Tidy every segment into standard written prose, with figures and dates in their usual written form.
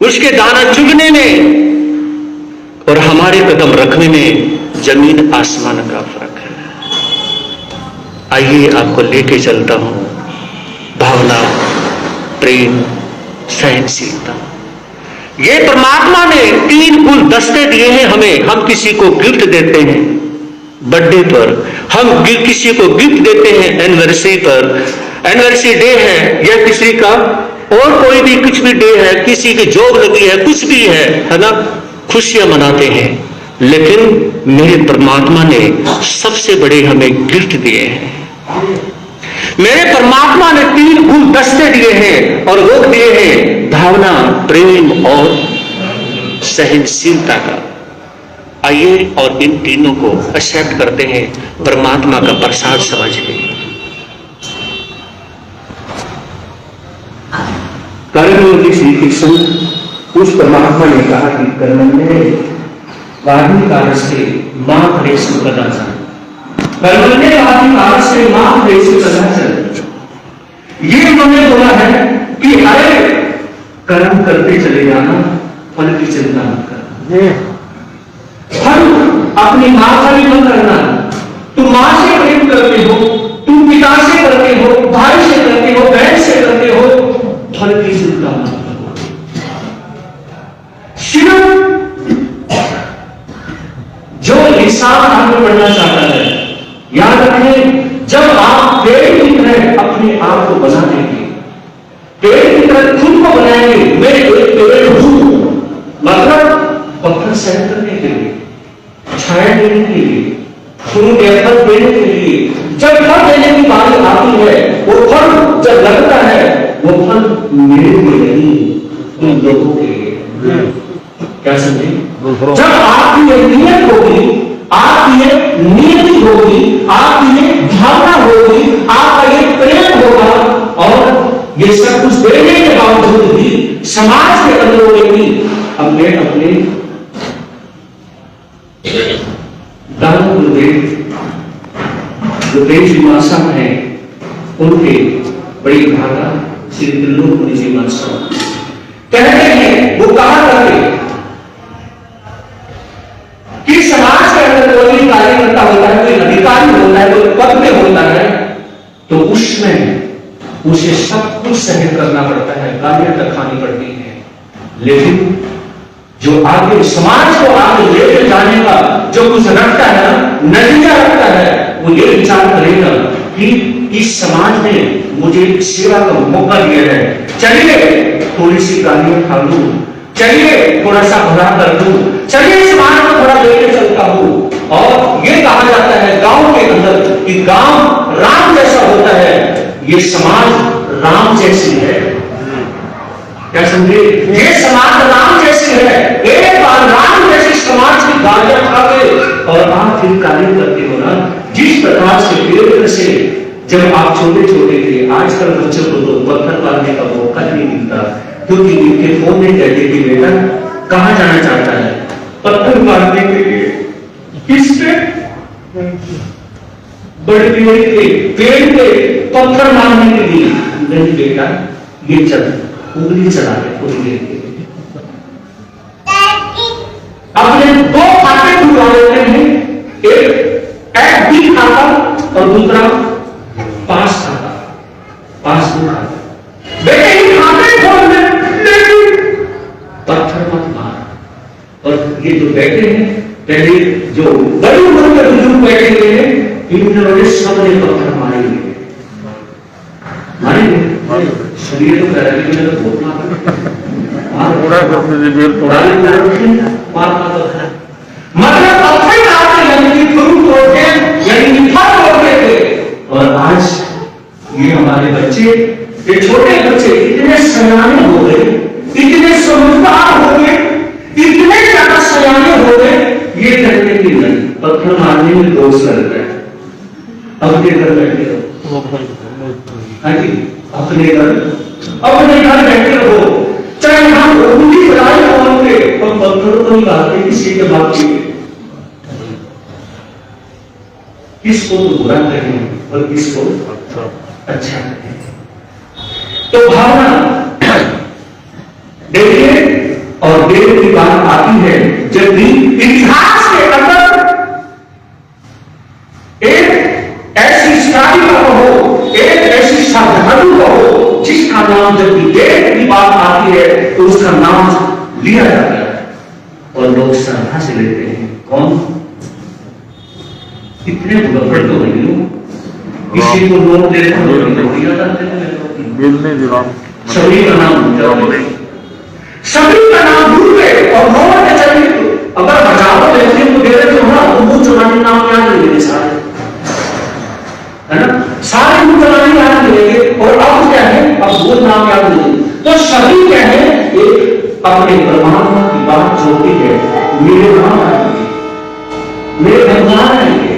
उसके दाना चुगने में और हमारे कदम रखने में जमीन आसमान का फर्क है। आइए आपको लेके चलता हूं भावना, प्रेम, सहनशीलता। ये परमात्मा ने 3 गुलदस्ते दिए हैं हमें। हम किसी को गिफ्ट देते हैं बर्थडे पर, हम किसी को गिफ्ट देते हैं एनिवर्सरी पर, एनिवर्सरी डे है या किसी का और कोई भी कुछ भी डे है, किसी की जॉब लगी है, कुछ भी है ना, खुशियां मनाते हैं। लेकिन मेरे परमात्मा ने सबसे बड़े हमें गिफ्ट दिए हैं। मेरे परमात्मा ने 3 गुलदस्ते दिए हैं और वो दिए हैं भावना, प्रेम और सहनशीलता का। आइए और इन तीनों को एक्सेप्ट करते हैं परमात्मा का प्रसाद समझ के। कर्मयोगी श्री कृष्ण उस परमात्मा ने कहा कि कर्मण्य वाधिकारस्ते मां फलेषु कदाचन, कर्मण्य वाधिकारस्ते मां फलेषु कदाचन। ये उन्होंने बोला है कि अरे कर्म करते चले जाना, फल की चिंता मत करना। फल अपनी मां का भी मत करना। तुम मां से प्रेम करते हो, तुम पिता से करते हो, भाई से करते हो, बहन से करते हो, फल की चिंता मत करो। सिर्फ जो इंसान आगे बढ़ना चाहता है, याद रखें, जब आप पेड़ की तरह अपने आप को बना देंगे, पेड़ की तरह खुद को बनाएंगे, मैं एक पेड़ हूं, मतलब पत्थर सहन करने के लिए, छाया देने के लिए, फूल के फल देने के लिए, जब फल देने की बारी आती है, वो फल जब लगता है, वो फल मेरे लिए नहीं, तुम लोगों के लिए। क्या समझे? जब आपकी ये नियत होगी, आपकी ये नियति होगी, आपकी ये भावना होगी, आपका ये प्रेम होगा, और ये सब कुछ देने के बावजूद भी समाज के अंदर भी अपने अपने दान गुरुदेव जी मासा है, उनके बड़ी भागा श्री त्रिलोकपुरी जी मासा कहते हैं, वो कहा करते कि समाज के अंदर कोई भी कार्यकर्ता होता है, कोई अधिकारी होता है, कोई पद में होता है, तो उसमें उसे सब कुछ सहन करना पड़ता है, गालियां तक खानी पड़ती है। लेकिन जो आगे समाज को आगे लेकर जाने का जो कुछ रखता है, नजरिया रखता है, वो ये विचार करेगा कि इस समाज ने मुझे सेवा का मौका दिया है, चलिए थोड़ी सी गालियां खा लूं, चलिए थोड़ा सा भला कर दूं, चलिए समाज को थोड़ा लेकर चलता हूं। और ये कहा जाता है गांव के अंदर कि गांव राम जैसा होता है, ये समाज राम जैसी है। क्या समझे? ये समाज राम जैसी है। एक बार राम जैसी समाज की गालियां खा गए और आप फिर कार्य करते हो ना, जिस प्रकार से पेड़ से जब आप छोटे छोटे थे, आजकल बच्चों को तो पत्थर मारने का मौका नहीं मिलता, क्योंकि इनके फोन में कहते कि बेटा कहां जाना चाहता है, पत्थर मारने के लिए। किस पे? बड़े पेड़ पे पत्थर मारने के लिए। नहीं बेटा, ये चल उंगली चला है थोड़ी देर के लिए, अपने 2 खाते खुलवा लेते हैं, एक बी खाता और दूसरा पास खाता, पासबुक खाता। बेटे ये खाते खोल दे, लेकिन पत्थर मत मार। और ये जो बैठे हैं, पहले जो बड़ी उम्र के बुजुर्ग बैठे हुए हैं, इन्होंने सबने पत्थर मारेंगे, मारेंगे शरीर तो कह रहा है कि मेरा बहुत मारा मतलब पत्थर मारते, यानी फ्रूट तोड़ते, यानी फल तोड़ते थे। और आज ये हमारे बच्चे, ये छोटे बच्चे इतने सयाने हो गए, इतने समझदार हो गए, इतने ज्यादा सयाने हो गए, ये कहते कि नहीं पत्थर मारने में दोष लगता है। अपने घर बैठे रहो, अपने घर बैठे रहो, चाहे हम उंगली बढ़ाई फोन पे, हम पत्थर को नहीं मारते किसी के बाप के। किसको तो बुरा करें और किसको अच्छा करें। तो भावना देखिए, और देर की बात आती है जब भी इतिहास के अंदर एक ऐसी साधना हो, एक ऐसी श्रद्धालु हो जिसका नाम जब भी देर की बात आती है तो उसका नाम लिया जाता है और लोग श्रद्धा से लेते हैं। कौन? इतने बुलबड़ तो नहीं हो, किसी को लोग दे दिया जाते हैं, सभी का नाम सभी का नाम भूल गए और नौबत में चले। अगर हजारों व्यक्तियों को दे रहे हो ना तो मुंह चुराने नाम क्या लेंगे सारे, है ना? सारे मुंह चुराने याद लेंगे और अब क्या है, अब वो नाम याद लेंगे। तो सभी क्या है, एक अपने परमात्मा की बात जोड़ती है, मेरे नाम आएंगे, मेरे भगवान आएंगे,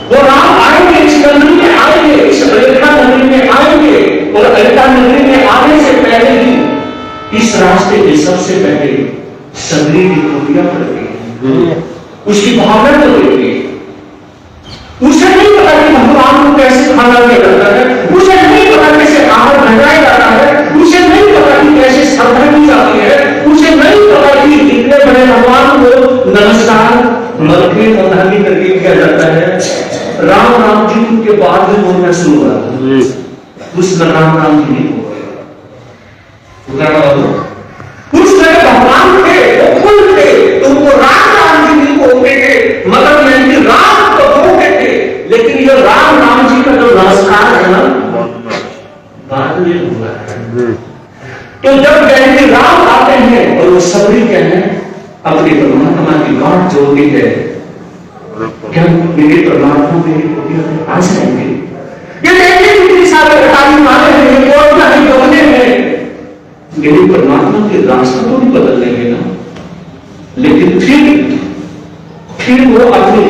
वो राम आएंगे, इस नगरी में आएंगे, इस अयोध्या नगरी में आएंगे और अयोध्या नगरी में आने से पहले ही इस रास्ते के सबसे पहले सगरी की खूबियां पड़ गई, उसकी भावना तो देखिए। उसे नहीं पता कि भगवान को कैसे खाना दिया जाता है, उसे नहीं पता कैसे आहार बनाया जाता है, उसे नहीं पता कि कैसे श्रद्धा की जाती है, उसे नहीं पता कि इतने बड़े भगवान को नमस्कार मरके मनाली करके किया जाता है। राम राम जी के बाद में बोलना शुरू हुआ, उस राम राम जी नहीं बोल उस तरह भगवान थे, वो खुल थे, तो उनको राम राम जी नहीं बोलते थे, मतलब नहीं कि राम तो बोलते थे, लेकिन ये राम राम जी का जो नमस्कार है ना बाद में हुआ है। तो जब कहते राम आते हैं और वो सभी कहते अपनी परमात्मा की बात जोड़ती है, क्या मेरे परमात्मा मेरी आ जाएंगे, ये देखिए कितनी सारे घटाने वाले हैं, कोई नहीं जोड़ने में मेरे परमात्मा के रास्ते तो नहीं बदल लेंगे ना, लेकिन फिर वो अपने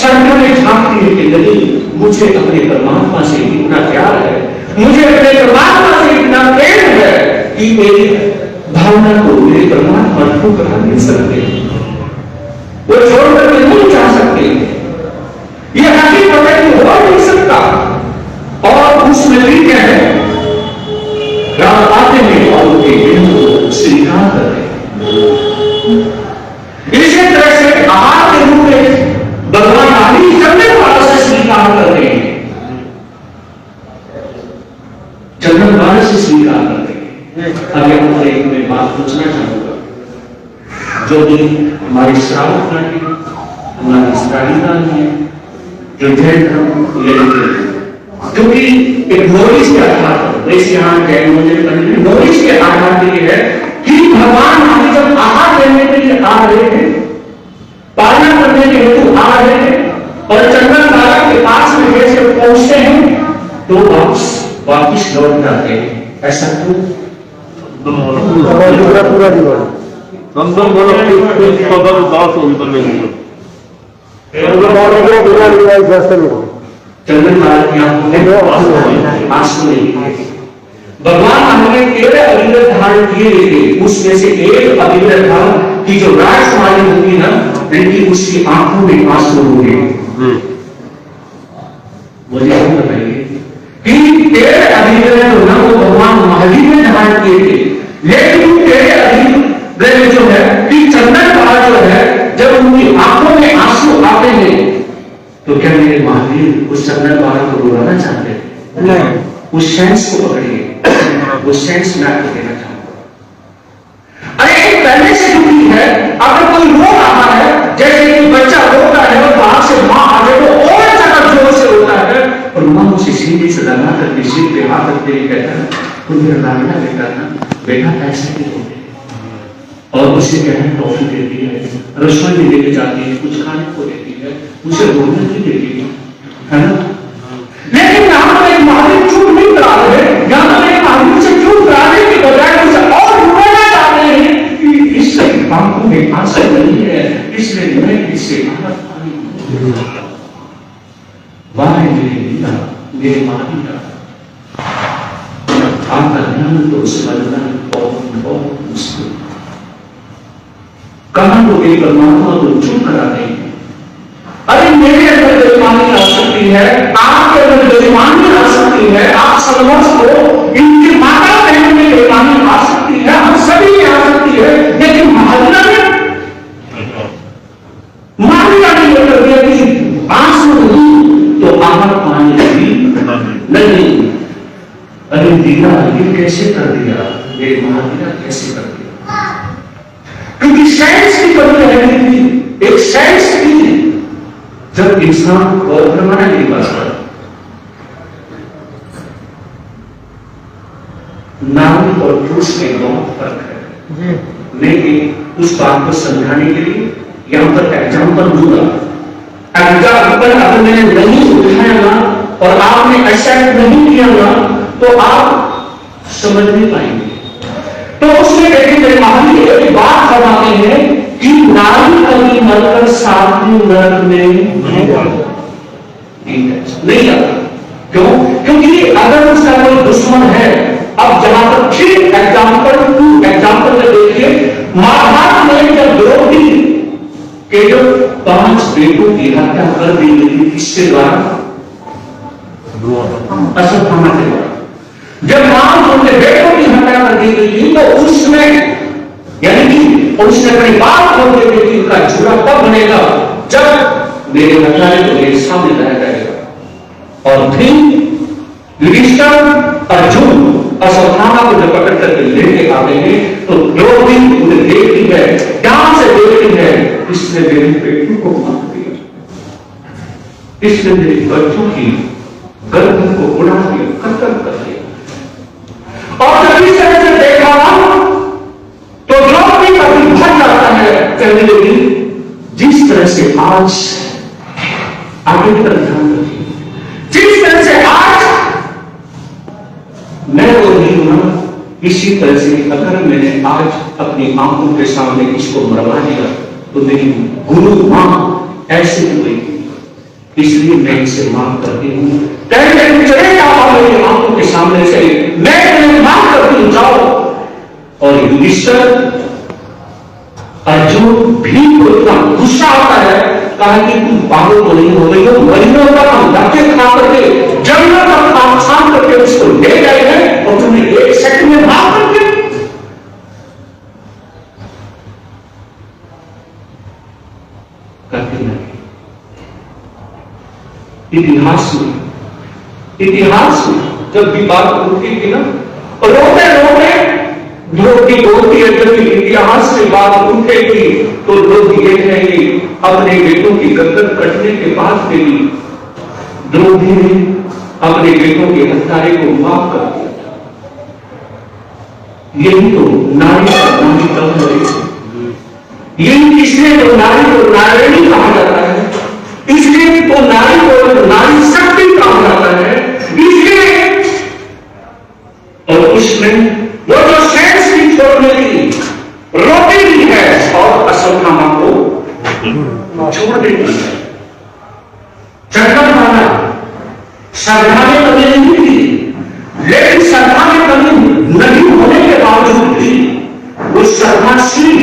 शंकर में झांकती है कि नहीं, मुझे अपने परमात्मा से इतना प्यार है, मुझे अपने परमात्मा से इतना प्रेम है कि मेरी भावना को मेरे परमात्मा को कहा नहीं सकते, वो छोड़ करके नहीं जा सकते, ये हकीकत है कि हो नहीं सकता। और उसमें भी क्या है, राम आते हैं और उनके दिल को स्वीकार करते हैं। इसी तरह से आहार के रूप में भगवान आदि चंदन वाला से स्वीकार करते हैं, चंदन वाले से स्वीकार करते हैं। अब यहां पर एक मैं बात पूछना चाहूंगा, जो भी हमारी श्रावक करनी है, हमारी स्टाइल है, जो जैन धर्म ले क्योंकि एक नॉलेज के आधार पर नॉलेज के आधार पर यह है कि भगवान आदि जब आहार लेने के लिए आ रहे थे, पालना करने के हेतु आ रहे थे और चंदन बाबा के पास में जैसे पहुंचते हैं तो वापिस लौट जाते हैं, ऐसा क्यों? पूरा जीवन चंदन महाराज की आंखों में आंसू नहीं थे। भगवान हमने 13 अभिनव धारण किए थे, उसमें से एक अभिनव धारण की जो राजकुमारी होगी ना, इनकी उसकी आंखों में आंसू होंगे। मुझे बताइए कि 13 अभिनव ना वो भगवान महावीर ने धारण किए थे, लेकिन 13 अभिनव जो है कि चंदन महाराज जो है जब उनकी आंखों में आंसू आते हैं तो क्या मेरे महावीर उस चंदन बाबा को बुलाना चाहते हैं? नहीं, उस सेंस को पकड़िए, उस सेंस में आपको देना चाहूंगा। अरे एक पहले से जुड़ी है, अगर कोई रो रहा है, जैसे कि बच्चा रोता है और बाहर से मां आ जाए तो और ज्यादा जोर से रोता है और मां उसे सीधे से लगा करके सिर पे हाथ रखते हुए कहता है, तो मेरा लाडला बेटा ना, बेटा ऐसे नहीं होते, और उसे कहना टॉफी देती है, रसोई में लेके जाती है, कुछ खाने को देती है, उसे बोलने नहीं देती है ना। लेकिन यहां पर एक महावीर चूक नहीं करा रहे, यहां पर एक महावीर से चूक कराने की बजाय उसे और बोलना चाहते हैं कि इससे आंखों में आंसू नहीं है, इसलिए मैं इससे आनंद पानी वाह मेरे लीला मेरे महावीर आपका ज्ञान तो समझना बहुत मुश्किल। कहां तो एक परमात्मा को चुप कराते हैं। अरे मेरे अंदर बेईमानी आ सकती है, आपके अंदर बेईमानी आ सकती है, आप समझ को इनकी माता बहन में बेईमानी आ सकती है, हम सभी में आ सकती है, महावीर कैसे कर दिया, मेरे महावीर कैसे कर दिया? क्योंकि साइंस की कमी रह गई थी, एक साइंस की। जब इंसान गौर करवाना नहीं पाता, नारी और पुरुष में बहुत फर्क है। लेकिन उस बात को समझाने के लिए यहां पर एग्जाम्पल दूंगा। एग्जाम्पल अगर मैंने नहीं उठाया ना और आपने एक्सेप्ट नहीं किया ना तो आप समझ नहीं पाएंगे। तो उसमें देखिए मेरे महावीर एक बात फरमाते हैं कि नारी कभी मरकर सातवें नरक में नहीं आता। क्यों? क्योंकि अगर उसका कोई दुश्मन है, अब जहां तक फिर एग्जाम्पल में देखिए, महाभारत में जब द्रौपदी के जो 5 बेटों की हत्या कर दी गई थी, किसके द्वारा? अश्वत्थामा के द्वारा। जब राम उनके बेटों की हत्या कर दी गई थी तो उसमें यानी कि उसने अपनी बात बोल दी थी, उनका झूठा कब बनेगा? जब मेरे हत्यारे को मेरे सामने लाया जाएगा। और फिर युधिष्ठिर अर्जुन अश्वत्थामा को जब पकड़ करके लेके आते हैं तो द्रौपदी उन्हें देखती है, ध्यान से देखती है, इसने मेरी बेटी को मार दिया, इसने मेरी बच्चों की गर्दन को उड़ा दिया, कत्ल कर दिया। और जब इस तरह से देखा तो द्रौपदी का दिल भर जाता है, कहने लगी जिस तरह से आज आगे तक ध्यान रखिए, जिस तरह से आज मैं वो नहीं हूं, इसी तरह से अगर मैंने आज अपनी आंखों के सामने इसको मरवा दिया तो मेरी गुरु मां ऐसे हुई, इसलिए मैं इसे माफ करती हूं। कहते चले जाओ मेरी आंखों के सामने से, मैं तुम्हें माफ करती हूं, जाओ। और युधिष्ठिर अर्जुन भी को इतना गुस्सा आता है, कहा कि तुम पागल तो नहीं हो गई हो, महीनों तक हम धक्के खा करके जंगलों तक आसान करके उसको ले गए हैं और तुमने 1 सेकंड में माफ कर दिया। करते नहीं। इतिहास में जब भी बात उठेगी ना, रोते रोते द्रौपदी बोलती है, जब इतिहास से बात उठेगी तो लोग ये कहेंगे अपने बेटों की गर्दन कटने के बाद भी द्रौपदी ने अपने बेटों के हत्यारे को माफ कर दिया। यही तो नारी का है, यही इसलिए तो नारी को नारायणी कहा जाता है, इसलिए तो नारी को नारी शक्ति कहा जाता है। इसलिए और उसमें वो जो सेंस की छोड़ने की रोटी भी है और अश्वत्थामा को छोड़ देती है। चंद्र माना श्रद्धा में कमी नहीं थी, लेकिन श्रद्धा में कमी नहीं होने के बावजूद भी वो श्रद्धाशील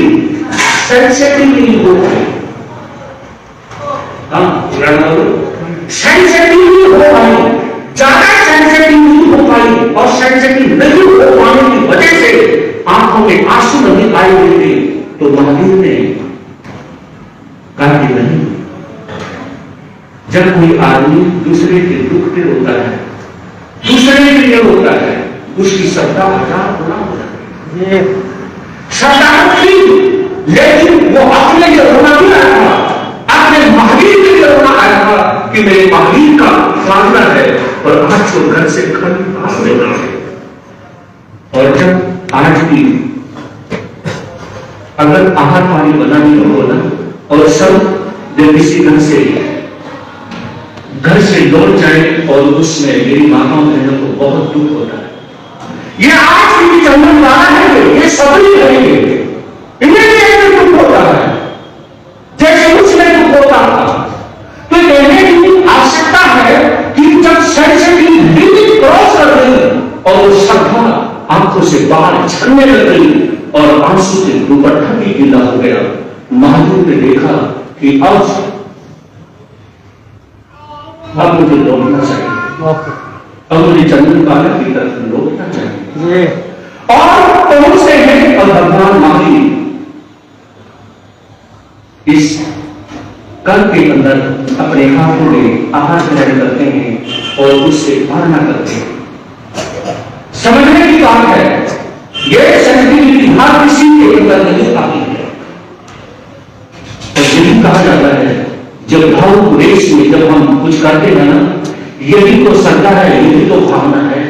सेंसिटिव नहीं होते, सेंसिटिव नहीं हो पाई, ज्यादा सेंसिटिव नहीं हो पाई और सेंसिटिव नहीं हो पाने की वजह से आंखों में आंसू नहीं आए हुए थे। तो महावीर ने कहा कि नहीं, जब कोई आदमी दूसरे के दुख पे होता है, दूसरे के लिए होता है, उसकी श्रद्धा 1000 गुना हो जाती है। श्रद्धा थी, लेकिन वो अपने लिए रोना नहीं आया था, अपने महावीर के लिए रोना आया था कि मेरे महावीर का साधना है और आज को घर से खाली पास लेना है। और जब आज भी अगर आहार पानी बनानी हो ना और सब जब किसी घर से लौट जाए और उसमें मेरी माताओं बहनों को बहुत दुख होता है। ये आज की चंदन वाला है, ये सभी रहेंगे, इन्हें भी दुख होता है जैसे उसमें दुख होता था। तो कहने की आवश्यकता है कि जब सेंसिटिव लिमिट क्रॉस कर गई और श्रद्धा आंखों से बाहर झरने लग गई और आंसू से दुपट्टा भी गीला हो गया, महावीर ने देखा कि अब मुझे लौटना चाहिए, अब मुझे चंदन पालक की तरफ लौटना चाहिए। और पहुंचते हैं और भगवान महावीर इस कल के अंदर अपने हाथों में आहार ग्रहण करते हैं और उससे पालना करते हैं। समझने की बात है। यह सेंसिटिविटी हर किसी के अंदर नहीं आती है। और यही कहा जाता है जब भावुक रेस में जब हम कुछ करते हैं ना, यही तो श्रद्धा है, यही तो भावना है।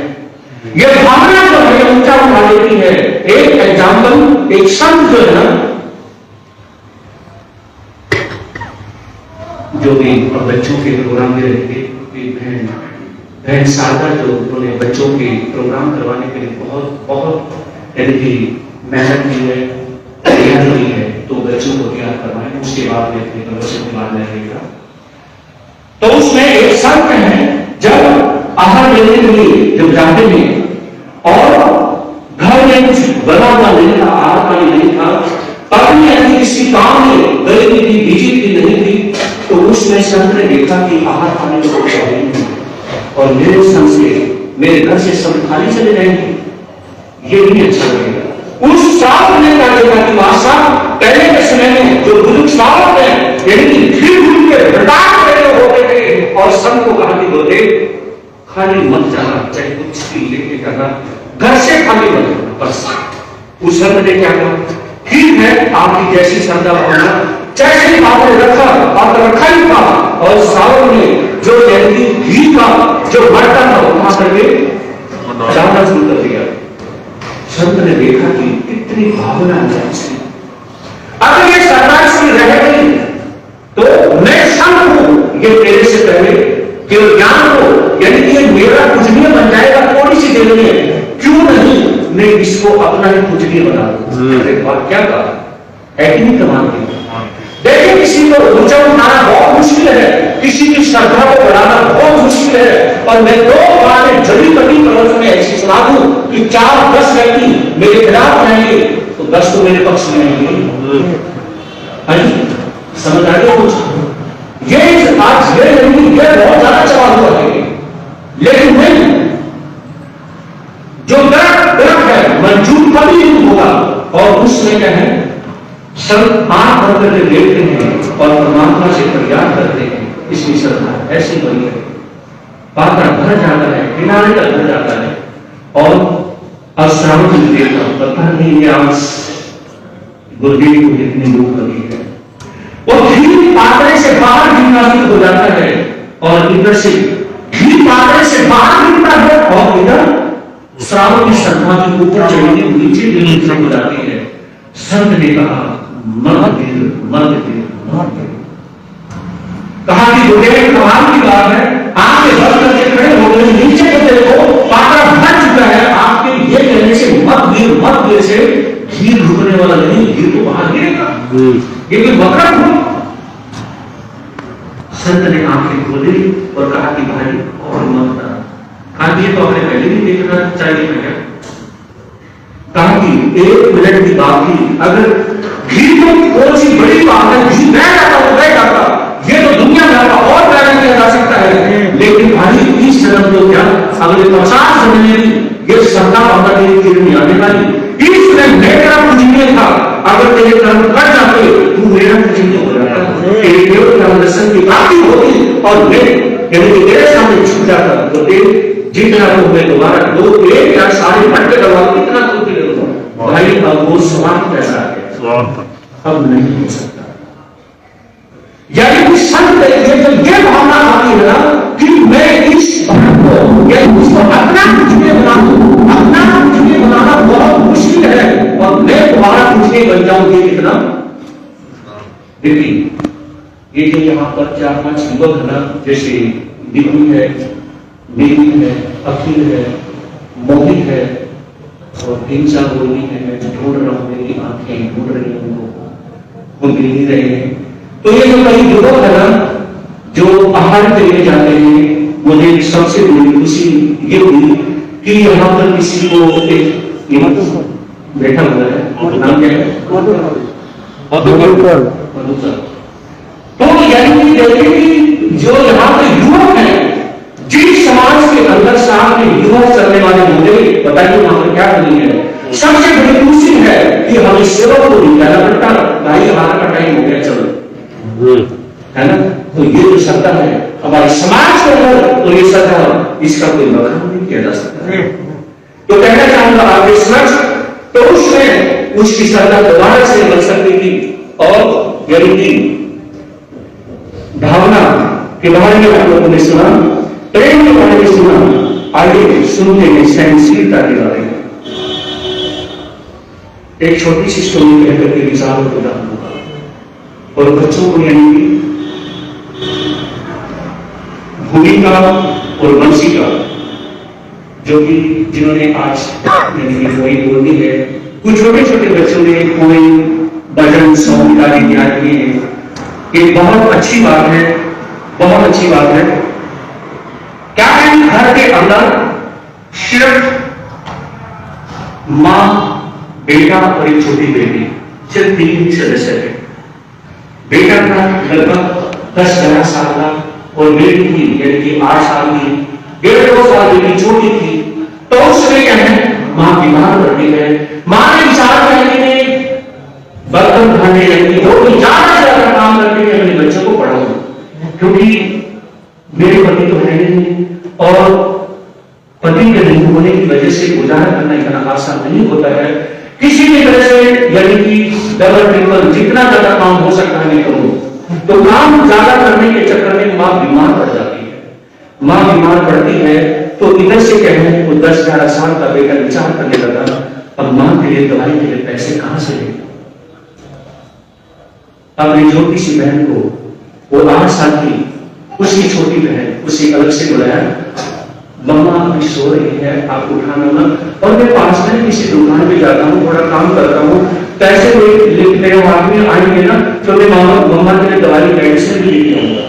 यह भावना जो है ऊंचा उठा देती है। एक एग्जाम्पल, एक संत जो है ना, जो भी बच्चों के प्रोग्राम में रहते बहन शारदा, जो उन्होंने बच्चों के प्रोग्राम करवाने के लिए बहुत यानी मेहनत की है, तैयारी की है, तो बच्चों को तैयार करवाएं। उसके बाद में अपने प्रवचन के बाद में रहेगा। तो उसमें एक संत है, जब आहार लेने के लिए जब जाते हैं और घर में कुछ बना हुआ नहीं था, आहार पानी नहीं था, पत्नी ऐसी किसी काम में गई थी, बिजी थी, नहीं थी, तो उसमें संत ने देखा कि आहार पानी को चाहिए नहीं और मेरे संग से मेरे घर से सब खाली चले जाएंगे, ये नहीं अच्छा लगेगा। उस साथ ने कहा कि मासा पहले के समय में जो बुजुर्ग साहब है यानी कि भीड़ के भंडार पहले होते थे और संत को कहा कि बोले खाली मत जाना, चाहे कुछ भी लेके जाना, घर से खाली मत जाना बस। उस संत ने क्या कहा, ठीक है आपकी जैसी श्रद्धा होना, जैसे आपने रखा आपने रखा ही था। और सावन में जो जयंती घी का जो बर्तन था उठा करके जाना शुरू कर दिया। संत ने देखा कि कितनी भावना है इसमें। अगर ये श्रद्धा इसकी रह गई तो मैं संत हूं, ये मेरे से पहले केवल ज्ञान हो, यानी कि ये मेरा पूजनीय बन जाएगा थोड़ी सी देर में, क्यों नहीं मैं इसको अपना ही पूजनीय बना दूं। अरे बात क्या कहा, ऐसी कमाल की। देखिए किसी को ऊंचा उठाना बहुत मुश्किल है, किसी की श्रद्धा को बढ़ाना बहुत मुश्किल है। और मैं 2 बार जड़ी बड़ी प्रवचन में ऐसी सुना दूं कि 4-10 व्यक्ति मेरे खिलाफ रहेंगे तो 10 तो मेरे पक्ष में आएंगे। समझ आ गया कुछ? ये आज ये नहीं, ये बहुत ज्यादा चला हुआ है, लेकिन नहीं, जो दर्द है मंजूर कभी नहीं होगा। और उसमें क्या है, सब आंख बंद करके देखते हैं और परमात्मा से फरियाद करते हैं। इसकी श्रद्धा ऐसी बनी है, पात्र भर जाता है, किनारे तक भर जाता है। और श्रावण में देखा पता नहीं ये आज गुरुदेव को कितनी दुख लगी है। वो घी पात्रे से बाहर गिरना शुरू हो जाता है और इधर से घी पात्रे से बाहर गिरता है और इधर श्रावण की श्रद्धा के ऊपर चढ़ने नीचे गिरनी शुरू हो जाती है। संत ने कहा मत गिर। कहा कि गुरुदेव कमाल की बात है, आपके बस करके खड़े हो गए, नीचे को देखो पात्रा भर चुका है, आपके ये कहने से मत गिर से घी रुकने वाला नहीं, घी तो बाहर गिरेगा, ये भी वक्र हो। संत ने आंखें खोली और कहा कि भाई और मत करा। कहा ये तो हमें पहले भी देखना चाहिए है। कहा कि 1 मिनट की बात थी, अगर घी तो कौन सी बड़ी बात है, घी बह जाता, ये तो दुनिया भर का और प्रयास किया जा सकता है, लेकिन भाई इस जन्म तो क्या अगले 50 जन्म में ये श्रद्धा भावना तेरी किरनी आने वाली। इसमें मेरा पूजनीय था, अगर तेरे कर्म कर जाते तू मेरा पूजनीय हो जाता, तेरे केवल कर्म दर्शन की प्राप्ति होती और मैं यानी कि तेरे सामने छूट जाता। तो जितना तो मैं दोबारा 2 1 या सारे भटके करवा कितना तो ले लूंगा भाई। अब वो स्वार्थ कैसा है, अब नहीं हो सकता। यानी कि संत ये भावना आती है ना कि मैं इस को या इसको अपना पूजनीय बना दूं, अपना पूजनीय बनाना बहुत मुश्किल है और मैं तुम्हारा पूजनीय बन जाऊंगी कितना। देखिए ये जो यहाँ पर 4-5 युवक है ना, जैसे दिग्वी है, नीति है, अखिल है, मोहित है और 3-4 गोली है, ढूंढ रहा हूं, मेरी आंखें ढूंढ रही हैं उनको, वो मिल नहीं रहे हैं। तो ये जो कई युवक है ना जो आहार के लिए जाते हैं, मुझे सबसे बड़ी खुशी ये हुई कि यहाँ पर किसी को एक बैठा हुआ है, नाम क्या है, मधुकर। तो यानी कि जो यहाँ पे युवक है, जिस समाज के अंदर सामने युवक चलने वाले होंगे, बताइए वहां पर क्या बनी है। सबसे बड़ी खुशी है कि हमें सेवक को नहीं कहना पड़ता, भाई हमारा का टाइम हो गया चलो, है ना। तो ये जो श्रद्धा है हमारे समाज के अंदर, तो ये श्रद्धा इसका कोई बखान नहीं किया जा सकता। तो उसकी श्रद्धा दोबारा से बन सकती थी। और यानी कि भावना के बारे में आप लोगों ने सुना, प्रेम के बारे में सुना, आगे सुनते हैं सहनशीलता के बारे में। एक छोटी सी स्टोरी कहकर के विचार होगा और बच्चों को यानी कि भूमिका और वंशिका जो कि जिन्होंने आज यानी कि वही बोलनी है, कुछ छोटे छोटे बच्चों ने कोई भजन सॉन्ग आदि तैयार किए हैं। ये बहुत अच्छी बात है, बहुत अच्छी बात है। क्या है घर के अंदर सिर्फ मां, बेटा और एक छोटी बेटी, सिर्फ 3 सदस्य थे। बेटा था लगभग 10-11 साल का और बेटी थी यानी कि 8 साल की, 1.5-2 साल बेटी छोटी थी। तो उस समय क्या है, मां बीमार पड़ती है। मां ने विचार किया कि बर्तन धोने लगी, वो भी ज्यादा से ज्यादा काम करके मैं अपने बच्चों को पढ़ाऊं, क्योंकि मेरे पति तो है नहीं और पति के नहीं होने की वजह से गुजारा करना इतना आसान नहीं होता है। किसी भी तरह से यानी कि डबल ट्रिपल जितना ज्यादा काम हो सकता है मैं करूं। तो काम ज्यादा करने के चक्कर में मां बीमार पड़ जाती है। मां बीमार पड़ती है तो इधर से क्या है, वो 10-11 साल का बेटा विचार करने लगा, अब मां के लिए दवाई के लिए पैसे कहां से लें। अपनी छोटी सी बहन को, वो 8 साल की उसकी छोटी बहन, उसे अलग से बुलाया, मम्मा अभी सो रही है, आप उठाना मत, और मैं पास में किसी दुकान पे जाता हूँ, थोड़ा काम करता हूँ, पैसे मेरे हाथ में आएंगे ना तो मैं मम्मा के लिए दवाई मेडिसिन भी लेके आऊंगा।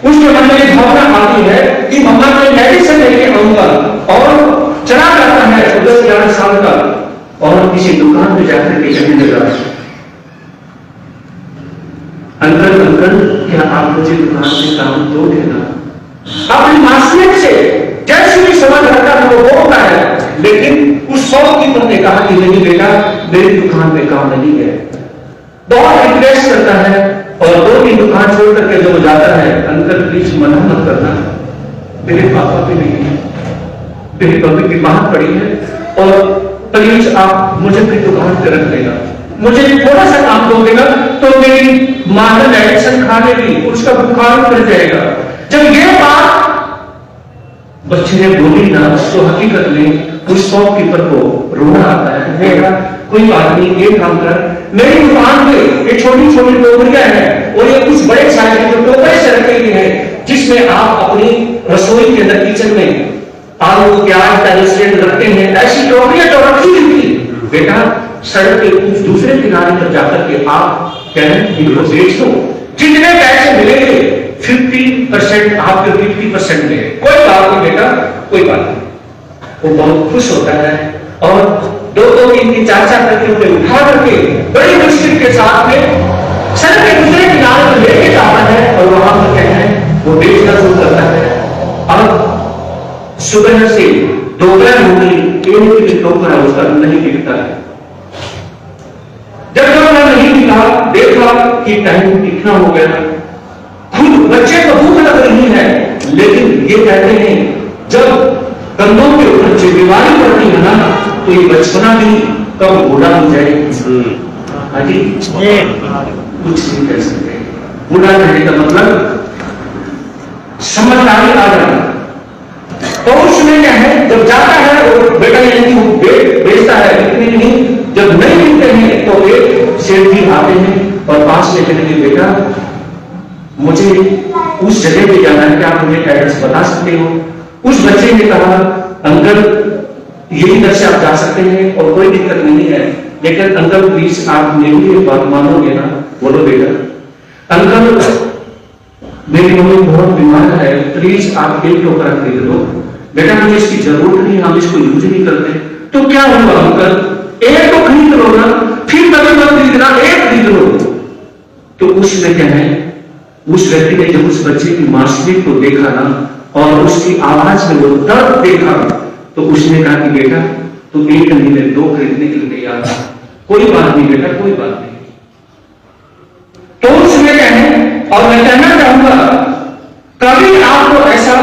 उसके मन में एक भावना आती है कि मम्मा मैं मेडिसिन लेके आऊंगा, और चला जाता है 10-11 साल का और किसी दुकान पे जाकर के कहने लगा, अंकल अंकल क्या आप मुझे दुकान से काम दोगे ना। अपनी मासूमियत से जैसे भी समझ रखता है वो बोलता है, लेकिन उस शॉपकीपर ने कहा कि नहीं बेटा मेरी दुकान पे काम नहीं है। बहुत रिक्वेस्ट करता है और 2-3 दुकान छोड़ करके जब जाता है, अंकल प्लीज मना मत करना, मेरे पापा भी नहीं है, मेरी मम्मी बीमार पड़ी है और प्लीज आप मुझे अपनी दुकान पे रख देना, मुझे थोड़ा सा काम दोगे ना तो मेरी मां ने मेडिसिन खा लेगी, उसका बुखार उतर जाएगा। जब ये बात बच्चे ने बोली ना तो हकीकत में उस शॉपकीपर को रोना आता है। बेटा कोई बात नहीं, एक काम कर, मेरी दुकान पे ये छोटी छोटी टोकरियां हैं और ये कुछ बड़े साइज के टोकरे से रखे हुए हैं जिसमें आप अपनी रसोई के अंदर किचन में आलू प्याज पैलेस्ट्रेट रखते हैं, ऐसी टोकरियां तो रखी हुई थी। बेटा सड़क के कुछ दूसरे किनारे पर जाकर के आप कहें इनको बेच दो, जितने पैसे मिलेंगे 50% आपके 50% मिले, कोई बात नहीं बेटा कोई बात नहीं। वो बहुत खुश होता है और 2-3 4 करके उन्हें उठा करके बड़ी मुश्किल के साथ में सड़क के दूसरे किनारे पर लेके जाता है और वहां पर क्या है वो बेचना शुरू करता है। अब सुबह से दोपहर हो गई, एक भी टोकरा उसका नहीं बिकता है। जब नहीं मिला, देखा कि टाइम कितना हो गया, खुद बच्चे को भूख लग रही है, लेकिन ये कहते हैं जब कंधों के ऊपर जिम्मेवारी पड़ती है ना तो ये बचपना भी कब बूढ़ा हो जाए। हाँ जी, कुछ नहीं कह सकते। बूढ़ा कहने का मतलब समझदारी आ जाना। तो उसमें क्या है, जब जाता है वो बेटा यानी वो बेचता है, इतनी नहीं, जब नहीं मिलते हैं तो एक सेठ भी आते हैं और पास में कहेंगे बेटा मुझे उस जगह पे जाना है, क्या आप मुझे एड्रेस बता सकते हो। उस बच्चे ने कहा अंकल यही दर से आप जा सकते हैं और कोई दिक्कत नहीं है, लेकिन अंकल प्लीज आप मेरी एक बात मानोगे ना। बोलो बेटा। अंकल मेरी मम्मी बहुत बीमार है, प्लीज आप एक टोकरा खरीद लो। बेटा मुझे इसकी जरूरत नहीं, हम इसको यूज नहीं करते। तो क्या हुआ अंकल, एक तो खरीद लो ना, फिर कभी मत खरीदना, एक खरीद लो। तो उसमें क्या है, उस व्यक्ति ने जब उस बच्चे की मासूमियत को देखा ना और उसकी आवाज में वो दर्द देखा तो उसने कहा कि बेटा तू एक नहीं में 2 खरीदने के लिए तैयार था। कोई बात नहीं बेटा कोई बात नहीं। तो उसमें क्या है, और मैं कहना चाहूंगा कभी आपको ऐसा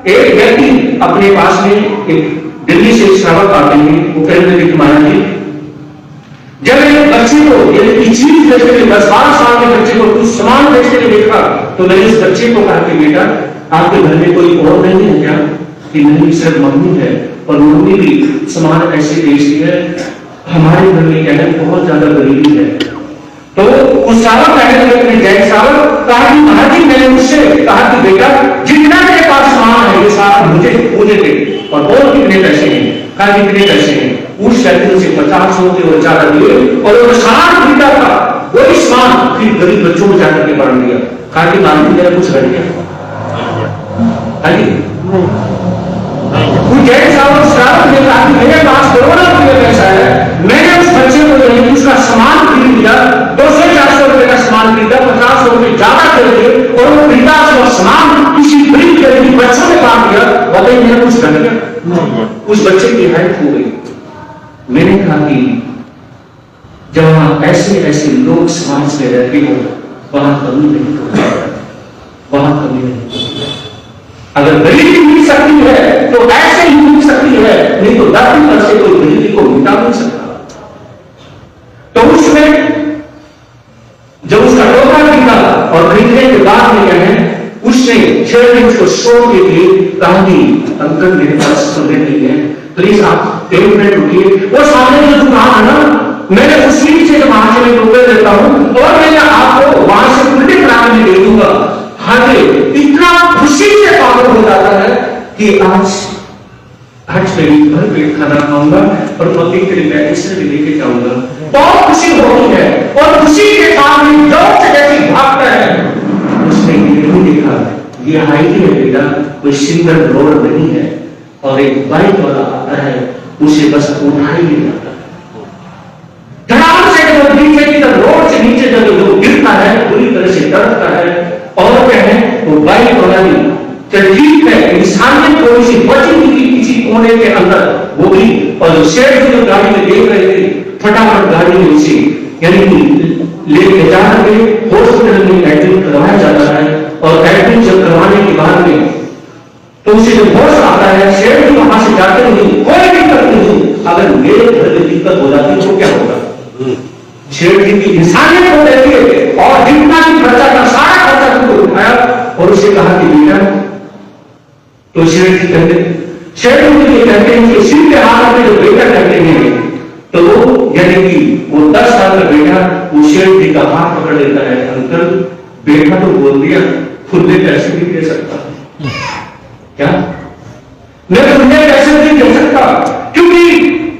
एक व्यक्ति अपने पास में एक दिल्ली से श्रावक आते हैं, वो कहते हैं कि महाराज जी जब एक बच्चे को यदि चीज बेचते हुए 10-12 साल के बच्चे को कुछ सामान बेचते हुए देखा तो मैंने उस बच्चे को कहा कि बेटा आपके घर में कोई और नहीं है क्या? कि नहीं, सिर्फ मम्मी है, और मम्मी भी सामान ऐसे बेचती है, हमारे घर में क्या है बहुत ज्यादा गरीबी है। तो उस सावक मैंने जैन सावक कहा कि महाराज जी, मैंने उससे कहा कि बेटा जितना मेरे पास सामान है ये सारा मुझे दे, और कितने पैसे हैं? कहा कितने पैसे हैं? उस व्यक्ति से 50 होते और ज्यादा दिए, और वो सामान खरीदा था, वही सामान फिर गरीब बच्चों को जाकर के बांट दिया। कहा कि मालिक मेरा कुछ घट गया। जैन सावक श्रावक ने कहा कि मेरे पास करोड़ों रुपये पैसा है, मैंने उस बच्चे को उसका सामान खरीद लिया, 200-400 रुपए का सामान खरीदा, 50 रुपए ज्यादा कर दिए, और वो खरीदा उसका सामान किसी गरीब गरीब बच्चों ने बांट दिया। बताइए मेरा कुछ घट गया? उस बच्चे की हाइट हो गई। मैंने कहा कि जहां ऐसे ऐसे लोग समाज में रहते हो वहां कमी नहीं होती, वहां कमी नहीं होती। अगर गरीबी मिल सकती है तो ऐसे ही मिल सकती है, नहीं तो धरती पर से कोई गरीबी को मिटा नहीं सकता। तो उसमें जब उसका टोकरा खरीदा और खरीदने के बाद में क्या है, उसने शेरविंग को शो के लिए कहा कि अंकल मेरे पास सुनने नहीं है, प्लीज आप 1 मिनट रुकिए। वो सामने जो दुकान है ना, मैंने उसी से वहां से मैं रुपए देता हूं और मैं आपको वहां से उल्टे प्राण में दे दूंगा। हाँ जी, इतना खुशी से पागल हो जाता है कि आज मेरी भर पेट खाना खाऊंगा और मम्मी के लिए मैं इसे भी लेके जाऊंगा। बहुत खुशी होती है, और खुशी के साथ में जोर से जैसी भागता है। उसने ये नहीं देखा ये हाईवे है बेटा, कोई सिंगल रोड नहीं है, और एक बाइक वाला आता है उसे बस उठा ही ले जाता है। धड़ाम से जब नीचे की तरफ रोड से नीचे जब वो गिरता है पूरी तरह से डरता है, और क्या है वो बाइक वाला भी चल ठीक है, इंसानियत थोड़ी सी बची थी किसी कोने के अंदर, वो भी, और जो शेर जो गाड़ी में देख रहे थे फटाफट गाड़ी में उसे यानी कि लेके जाकर हॉस्पिटल में एडमिट करवाया जाता है। और एडमिट जब करवाने के बाद में तो उसे जब होश आता है, शेर भी वहां से जाते नहीं, कोई दिक्कत नहीं। अगर मेरे घर में दिक्कत हो जाती तो क्या होगा? शेर जी की इंसानियत हो रहती है, और जितना भी खर्चा का सारा खर्चा तुमको उठाया और उसे कहा कि बेटा, तो शेर जी कहते हैं कि सिर के हाथ में जो बेटा कहते हैं, तो यानी कि वो 10 साल का बेटा वो शेर जी का हाथ पकड़ लेता है। अंकल बेटा तो बोल दिया, खुले पैसे नहीं दे सकता क्या? मैं खुले पैसे नहीं दे सकता क्योंकि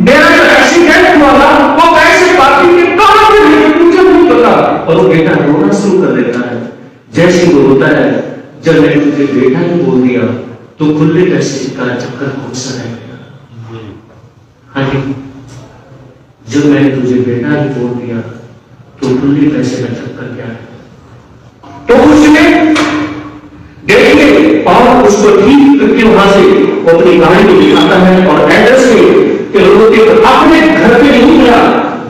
मेरा जो एक्सीडेंट हुआ था वो पैसे बाकी के कहां पे मुझे नहीं पता। और वो बेटा रोना शुरू कर देता है। जैसे वो रोता है, जब मैंने तुझे बेटा ही बोल दिया तो खुले पैसे का चक्कर कौन सा रह गया? हाँ जी, जब मैंने तुझे बेटा ही बोल दिया तो खुले पैसे का चक्कर क्या है? तो उसने देखिए और उसको ठीक करके वहां से वो अपनी कहानी को दिखाता है, और एड्रेस के लोगों के अपने घर पे नहीं गया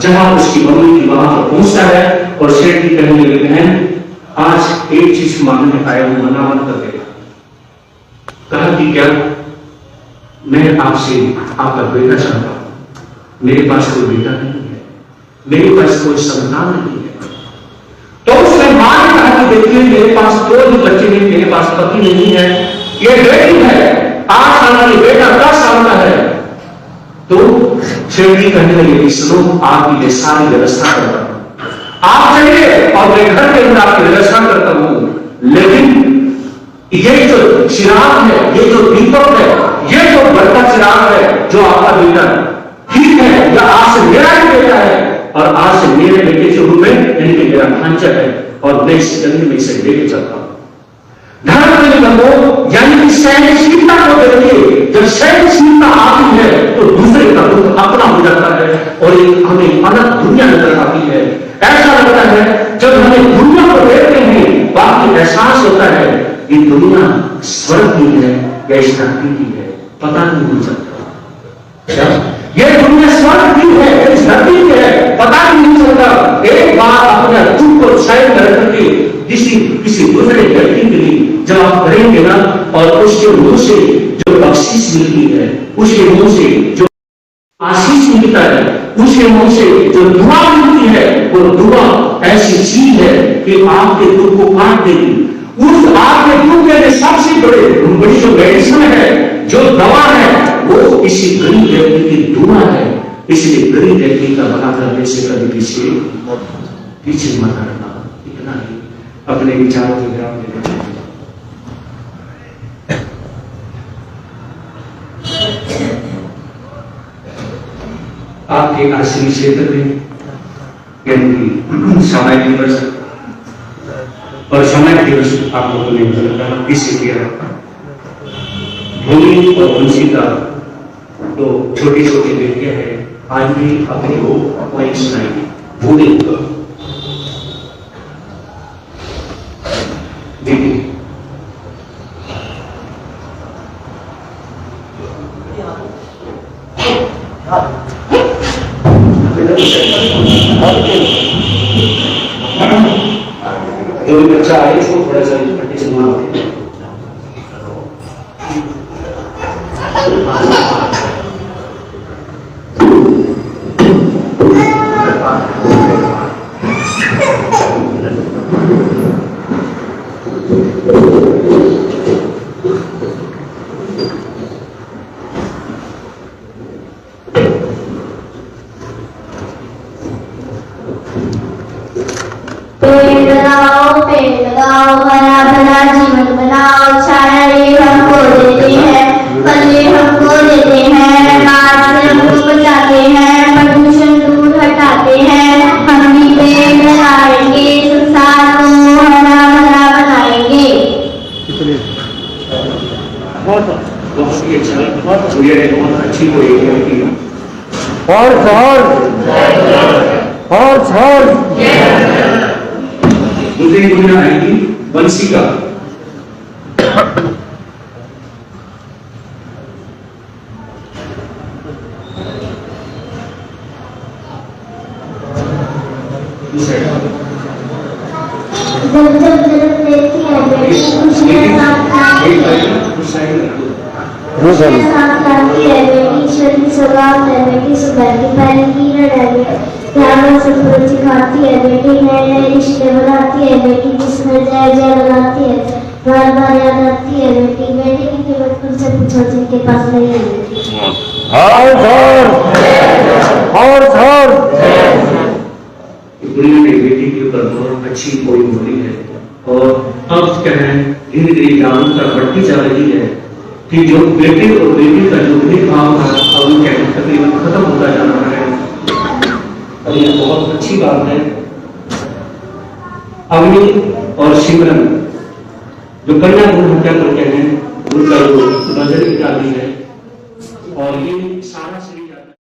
जहां उसकी मम्मी की वहां पर पहुंचता है। और शेर की कहने लगे हैं आज एक चीज मांगने आया हूं, मना मत कर देगा। कहा कि क्या? मैं आपसे आपका बेटा चाहता हूं, मेरे पास कोई बेटा नहीं है, मेरे पास कोई संतान नहीं है। तो उसने मां ने कहा कि देखिए मेरे पास कोई भी बच्चे नहीं, मेरे पास पति नहीं है, ये बेटी है 8 साल की, बेटा 10 साल का है। तो शेरडी कहने लगे कि सुनो, आपकी ये सारी व्यवस्था करता हूं, आप चलिए और मैं घर के अंदर आपकी व्यवस्था करता हूं, लेकिन ये जो चिराग है, ये जो दीपक है, ये जो बढ़ता चिराग है जो आपका बेटा ठीक है, या आज से मेरा ही बेटा है, और आज से मेरे बेटे के रूप में यानी कि मेरा भांजा है, और मैं इस जंगल में इसे लेके चलता हूं। धर्म के बंधु यानी कि सहनशीलता को देखिए, जब सहनशीलता आती है तो दूसरे का दुख अपना हो जाता है, और एक हमें अलग दुनिया नजर आती है। ऐसा लगता है जब हमें दुनिया को देखते हैं, बाकी एहसास होता है ये दुनिया स्वर्ग की है या इस धरती की है, पता नहीं हो सकता। ये दुनिया स्वर्ग की है या इस धरती की है, पता नहीं हो सकता। एक बार अपने दुख को छाया करके किसी दूसरे व्यक्ति के लिए जब आप करेंगे ना, और उसके मुंह से जो बख्शीश मिलती है, उसके मुंह से जो आशीष मिलता है, उसके मुंह से जो दुआ मिलती है वो दुआ ऐसी चीज है कि आपके दुख को काट देगी। उस आपके दुख के सबसे बड़ी जो मेडिसिन है, जो दवा है, वो इसी गरीब व्यक्ति की दुआ है। इसलिए गरीब व्यक्ति का भला करने से कभी पीछे मत हटना। इतना ही अपने विचारों को विराम देना चाहिए। आपके आश्रय क्षेत्र में यानी कि सामाजिक दिवस और समय दिवस आप लोगों ने इसीलिए भूमि और वंशिका तो छोटी छोटी बेटियां हैं, आज भी अपनी को वही सुनाएंगे। भूमि दीदी जो बच्चा आए इसको थोड़ा सा पट्टी से मार पेड़ लगाओ, हरा भरा जीवन बनाओ। छाया ये हमको देते हैं, फल ये हमको देते हैं, बाढ़ से हमको बचाते हैं, प्रदूषण दूर हटाते हैं। हम भी पेड़ लगाएंगे, संसार को हरा भरा बनाएंगे। बहुत ही अच्छा, बहुत अच्छी कोई की और मुझे गुना आएगी वंशिका। जब जब जन्म लेती है बेटी, खुशियाँ साथ लाती है बेटी, ईश्वर की सौगात है बेटी, सुबह की पहली किरण है बेटी, ध्यान से फूल सिखाती है बेटी, नए नए रिश्ते बनाती है बेटी, जिसमें जय जय लगाती है, बार बार याद आती है बेटी। बेटी के बचपन से पूछो जिनके पास नहीं है बेटी। दुनिया में बेटी के ऊपर बहुत अच्छी कोई बोली है और अब क्या है धीरे धीरे जानकर बढ़ती जा रही है कि जो बेटे और बेटी का जो भेदभाव है अब क्या तकरीबन खत्म होता जा रहा है। और ये बहुत अच्छी बात है। अवनी और सिमरन जो कन्या भ्रूण हत्या करते हैं उनका जो नजर निकाली है और ये सारा